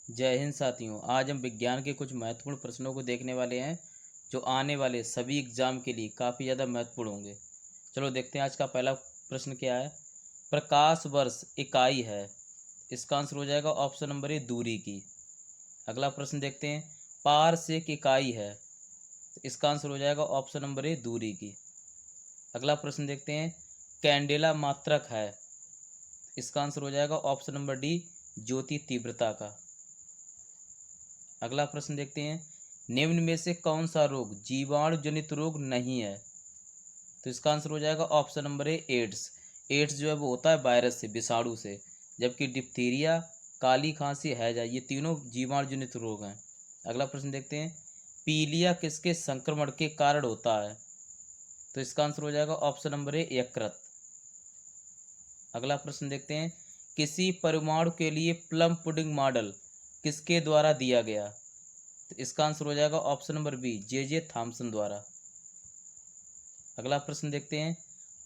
जय हिंद साथियों। आज हम विज्ञान के कुछ महत्वपूर्ण प्रश्नों को देखने वाले हैं जो आने वाले सभी एग्जाम के लिए काफ़ी ज़्यादा महत्वपूर्ण होंगे। चलो देखते हैं आज का पहला प्रश्न क्या है। प्रकाश वर्ष इकाई है, इसका आंसर हो जाएगा ऑप्शन नंबर ए दूरी की। अगला प्रश्न देखते हैं। पारसेक इकाई है, तो इसका आंसर हो जाएगा ऑप्शन नंबर ए दूरी की। अगला प्रश्न देखते हैं। कैंडेला मात्रक है, इसका आंसर हो जाएगा ऑप्शन नंबर डी ज्योति तीव्रता का। अगला प्रश्न देखते हैं। निम्न में से कौन सा रोग जीवाणु जनित रोग नहीं है, तो इसका आंसर हो जाएगा option number A AIDS. AIDS जो है वो होता है वायरस से, विषाणु से, जबकि डिप्थीरिया, काली खांसी, हैजा ये तीनों जीवाणु जनित रोग हैं। अगला प्रश्न देखते हैं। पीलिया किसके संक्रमण के कारण होता है, तो इसका आंसर हो जाएगा ऑप्शन नंबर ए यकृत। अगला प्रश्न देखते हैं। किसी परमाणु के लिए प्लम पुडिंग मॉडल किसके द्वारा दिया गया, तो इसका आंसर हो जाएगा option number B J Thomson द्वारा। अगला प्रश्न देखते हैं।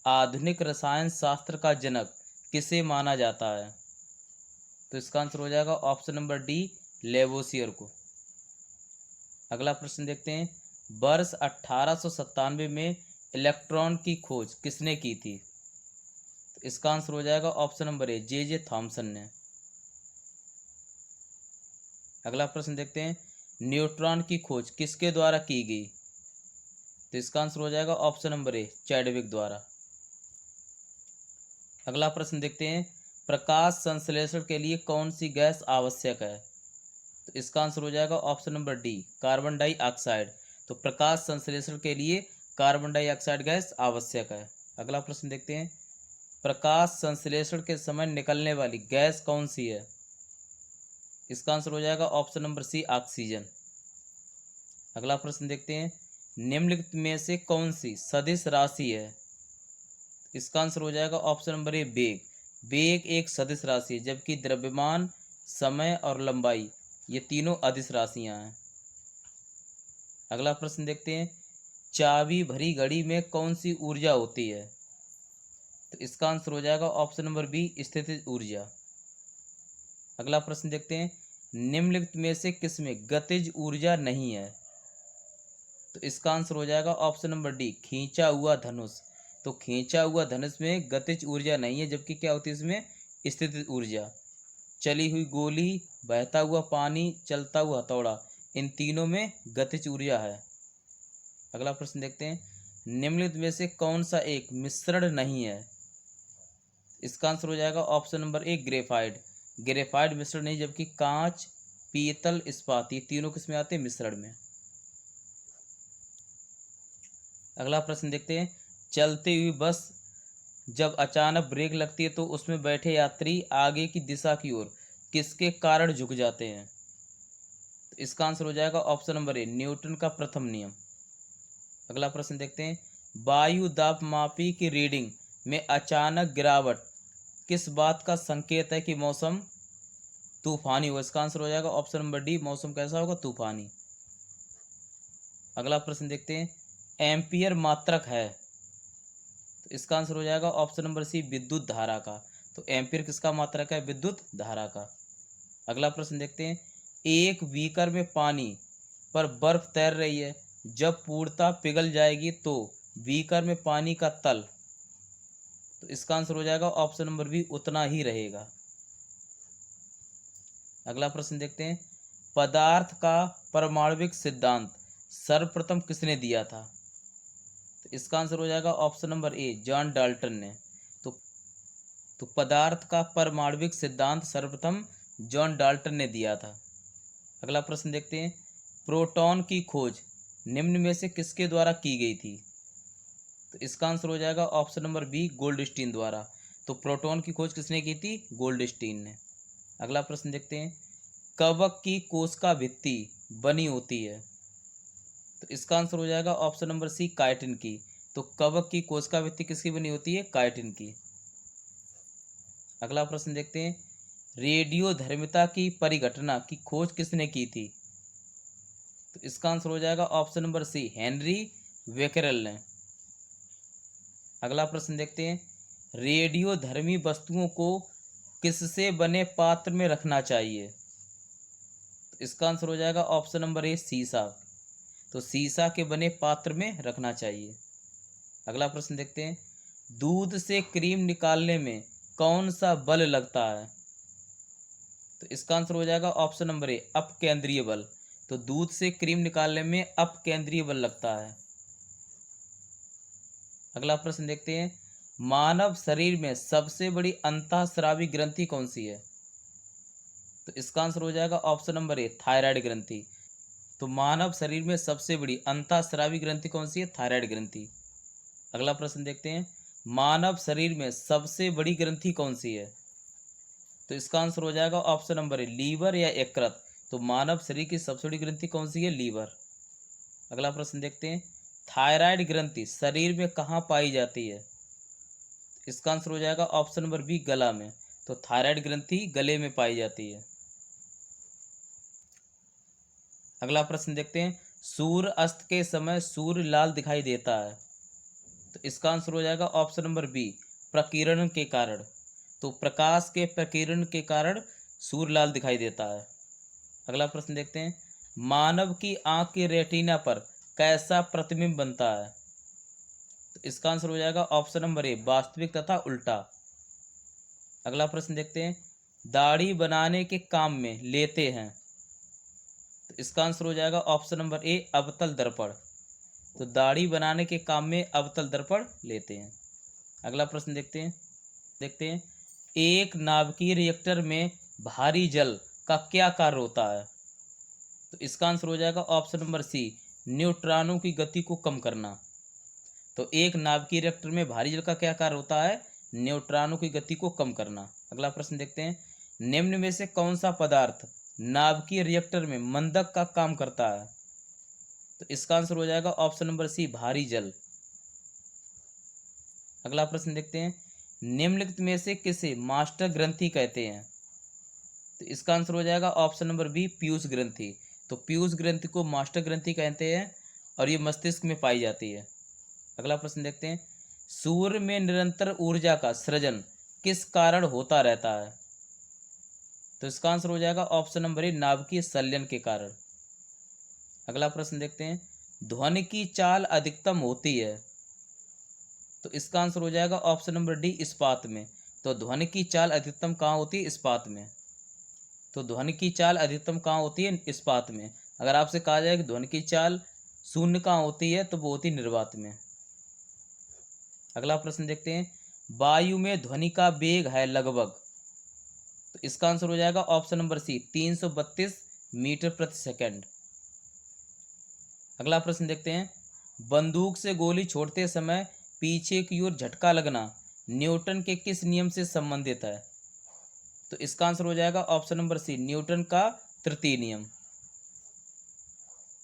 आधुनिक रसायन शास्त्र का जनक किसे माना जाता है, तो इसका आंसर हो जाएगा ऑप्शन नंबर डी लेवोसियर को। अगला प्रश्न देखते हैं। वर्ष 1897 में इलेक्ट्रॉन की खोज किसने की थी, तो इसका आंसर हो जाएगा ऑप्शन नंबर ए जे थॉमसन ने। अगला प्रश्न देखते हैं। न्यूट्रॉन की खोज किसके द्वारा की गई, तो इसका आंसर हो जाएगा ऑप्शन नंबर ए चैडविक द्वारा। अगला प्रश्न देखते हैं। प्रकाश संश्लेषण के लिए कौन सी गैस आवश्यक है, तो इसका आंसर हो जाएगा option number D carbon dioxide. तो प्रकाश संश्लेषण के लिए कार्बन डाइऑक्साइड गैस आवश्यक है। अगला प्रश्न देखते हैं। प्रकाश संश्लेषण के समय निकलने वाली गैस कौन सी है, इसका आंसर हो जाएगा ऑप्शन नंबर सी ऑक्सीजन। अगला प्रश्न देखते हैं। निम्नलिखित में से कौन सी सदिश राशि है, इसका आंसर हो जाएगा ऑप्शन नंबर ए वेग। वेग एक सदिश राशि है, जबकि द्रव्यमान, समय और लंबाई ये तीनों अदिश राशियां हैं। अगला प्रश्न देखते हैं। चाबी भरी घड़ी में कौन सी ऊर्जा होती है, तो इसका आंसर हो जाएगा ऑप्शन नंबर बी स्थितिज ऊर्जा। अगला प्रश्न देखते हैं। निम्नलिखित में से किसमें गतिज ऊर्जा नहीं है, तो इसका आंसर हो जाएगा ऑप्शन नंबर डी खींचा हुआ धनुष। तो खींचा हुआ धनुष में गतिज ऊर्जा नहीं है, जबकि क्या होती है इसमें स्थितिज ऊर्जा। चली हुई गोली, बहता हुआ पानी, चलता हुआ हथौड़ा, इन तीनों में गतिज ऊर्जा है। अगला प्रश्न देखते हैं। निम्नलिखित में से कौन सा एक मिश्रण नहीं है, इसका आंसर हो जाएगा ऑप्शन नंबर ए ग्रेफाइट। ग्रेफाइट मिश्रण नहीं, जबकि कांच, पीतल, इस्पात ये तीनों किसमें आते हैं मिश्रण में। अगला प्रश्न देखते हैं। चलती हुई बस जब अचानक ब्रेक लगती है तो उसमें बैठे यात्री आगे की दिशा की ओर किसके कारण झुक जाते हैं, तो इसका आंसर हो जाएगा ऑप्शन नंबर ए न्यूटन का प्रथम नियम। अगला प्रश्न देखते हैं। वायु दाब मापी की रीडिंग में अचानक गिरावट किस बात का संकेत है कि मौसम तूफानी हो, इसका आंसर हो जाएगा ऑप्शन नंबर डी मौसम कैसा होगा तूफानी। अगला प्रश्न देखते हैं। एम्पियर मात्रक है, तो इसका आंसर हो जाएगा ऑप्शन नंबर सी विद्युत धारा का। तो एम्पियर किसका मात्रक है, विद्युत धारा का। अगला प्रश्न देखते हैं। एक बीकर में पानी पर बर्फ तैर रही है, जब पूर्णतः पिघल जाएगी तो बीकर में पानी का तल, तो इसका आंसर हो जाएगा ऑप्शन नंबर बी उतना ही रहेगा। अगला प्रश्न देखते हैं। पदार्थ का परमाणविक सिद्धांत सर्वप्रथम किसने दिया था, तो इसका आंसर हो जाएगा ऑप्शन नंबर ए जॉन डाल्टन ने। तो पदार्थ का परमाणविक सिद्धांत सर्वप्रथम जॉन डाल्टन ने दिया था। अगला प्रश्न देखते हैं। प्रोटॉन की खोज निम्न में से किसके द्वारा की गई थी, तो इसका आंसर हो जाएगा ऑप्शन नंबर बी गोल्डस्टीन द्वारा। तो प्रोटॉन की खोज किसने की थी, गोल्डस्टीन ने। अगला प्रश्न देखते हैं। कवक की कोशिका भित्ति बनी होती है, तो इसका आंसर हो जाएगा ऑप्शन नंबर सी काइटिन की। तो कवक की कोशिका भित्ति किसकी बनी होती है, काइटिन की। अगला प्रश्न देखते हैं। रेडियोधर्मिता की परिघटना की खोज किसने की थी, तो इसका आंसर हो जाएगा ऑप्शन नंबर सी हेनरी बेकेरेल ने। अगला प्रश्न देखते हैं। रेडियोधर्मी वस्तुओं को किससे बने पात्र में रखना चाहिए, तो इसका आंसर हो जाएगा ऑप्शन नंबर ए शीशा। तो शीशा के बने पात्र में रखना चाहिए। अगला प्रश्न देखते हैं, दूध से क्रीम निकालने में कौन सा बल लगता है? तो इसका आंसर हो जाएगा ऑप्शन नंबर ए अपकेंद्रीय बल। तो दूध से क्रीम निकालने में अपकेंद्रीय बल लगता है। अगला प्रश्न देखते हैं, मानव शरीर में सबसे बड़ी अंतःस्रावी ग्रंथि कौन सी है? तो इसका आंसर हो जाएगा ऑप्शन नंबर ए थायराइड ग्रंथि। तो मानव शरीर में सबसे बड़ी अंतःस्रावी ग्रंथि कौन सी है? थायराइड ग्रंथि। अगला प्रश्न देखते हैं, मानव शरीर में सबसे बड़ी ग्रंथि कौन सी है? तो इसका आंसर हो जाएगा ऑप्शन नंबर ए लीवर या यकृत। तो मानव शरीर की सबसे बड़ी ग्रंथि कौन सी है? लीवर। अगला प्रश्न देखते हैं, थायराइड ग्रंथि शरीर में कहाँ पाई जाती है? इसका आंसर हो जाएगा ऑप्शन नंबर बी गला में। तो थायराइड ग्रंथि गले में पाई जाती है। अगला प्रश्न देखते हैं, सूर्य अस्त के समय सूर्य लाल दिखाई देता है। तो इसका आंसर हो जाएगा ऑप्शन नंबर बी प्रकीर्णन के कारण। तो प्रकाश के प्रकीर्णन के कारण सूर्य लाल दिखाई देता है। अगला प्रश्न देखते हैं, मानव की आंख के रेटिना पर कैसा प्रतिबिंब बनता है? तो इसका आंसर हो जाएगा ऑप्शन नंबर ए वास्तविक तथा उल्टा। अगला प्रश्न देखते हैं, दाढ़ी बनाने के काम में लेते हैं। तो इसका आंसर हो जाएगा ऑप्शन नंबर ए अवतल दर्पण। तो दाढ़ी बनाने के काम में अवतल दर्पण लेते हैं। अगला प्रश्न देखते हैं एक नाभिकीय रिएक्टर में भारी जल का क्या कार्य होता है? तो इसका आंसर हो जाएगा ऑप्शन नंबर सी न्यूट्रॉनों की गति को कम करना। तो एक नाभिकीय रिएक्टर में भारी जल का क्या कार्य होता है? न्यूट्रॉनों की गति को कम करना। अगला प्रश्न देखते हैं, निम्न में से कौन सा पदार्थ नाभिकीय रिएक्टर में मंदक का काम करता है? तो इसका आंसर हो जाएगा ऑप्शन नंबर सी भारी जल। अगला प्रश्न देखते हैं, निम्नलिखित में से किसे मास्टर ग्रंथि कहते हैं? तो इसका आंसर हो जाएगा ऑप्शन नंबर बी पीयूष ग्रंथि। तो पीयूष ग्रंथि को मास्टर ग्रंथि कहते हैं और ये मस्तिष्क में पाई जाती है। अगला प्रश्न देखते हैं, सूर्य में निरंतर ऊर्जा का सृजन किस कारण होता रहता है? तो इसका आंसर हो जाएगा ऑप्शन नंबर ए नाभिकीय संलयन के कारण। अगला प्रश्न देखते हैं, ध्वनि की चाल अधिकतम होती है। तो इसका आंसर हो जाएगा ऑप्शन नंबर डी इस्पात में। तो ध्वनि की चाल अधिकतम कहाँ होती है? इस्पात में। तो ध्वनि की चाल अधिकतम कहाँ होती है? इस्पात में। अगर आपसे कहा जाए कि ध्वनि की चाल शून्य कहाँ होती है, तो वो होती है निर्वात में। अगला प्रश्न देखते हैं, वायु में ध्वनि का वेग है लगभग। तो इसका आंसर हो जाएगा ऑप्शन नंबर सी 332 मीटर प्रति सेकंड। अगला प्रश्न देखते हैं, बंदूक से गोली छोड़ते समय पीछे की ओर झटका लगना न्यूटन के किस नियम से संबंधित है? तो इसका आंसर हो जाएगा ऑप्शन नंबर सी न्यूटन का तृतीय नियम।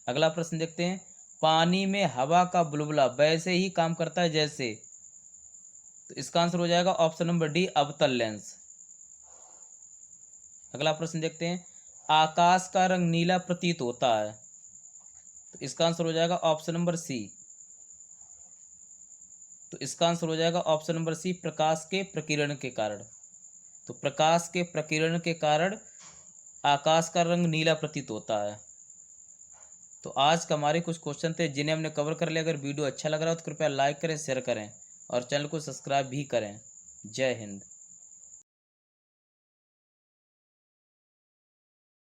अगला प्रश्न देखते हैं, पानी में हवा का बुलबुला वैसे ही काम करता है जैसे। तो इसका आंसर हो जाएगा ऑप्शन नंबर डी अवतल लेंस। अगला प्रश्न देखते हैं, आकाश का रंग नीला प्रतीत होता है। तो इसका आंसर हो जाएगा ऑप्शन नंबर सी। तो इसका आंसर हो जाएगा ऑप्शन नंबर सी प्रकाश के प्रकीर्णन के कारण। तो प्रकाश के प्रकीर्णन के कारण आकाश का रंग नीला प्रतीत होता है। तो आज का हमारे कुछ क्वेश्चन थे जिन्हें हमने कवर कर लिया। अगर वीडियो अच्छा लग रहा हो तो कृपया लाइक करें, शेयर करें और चैनल को सब्सक्राइब भी करें। जय हिंद।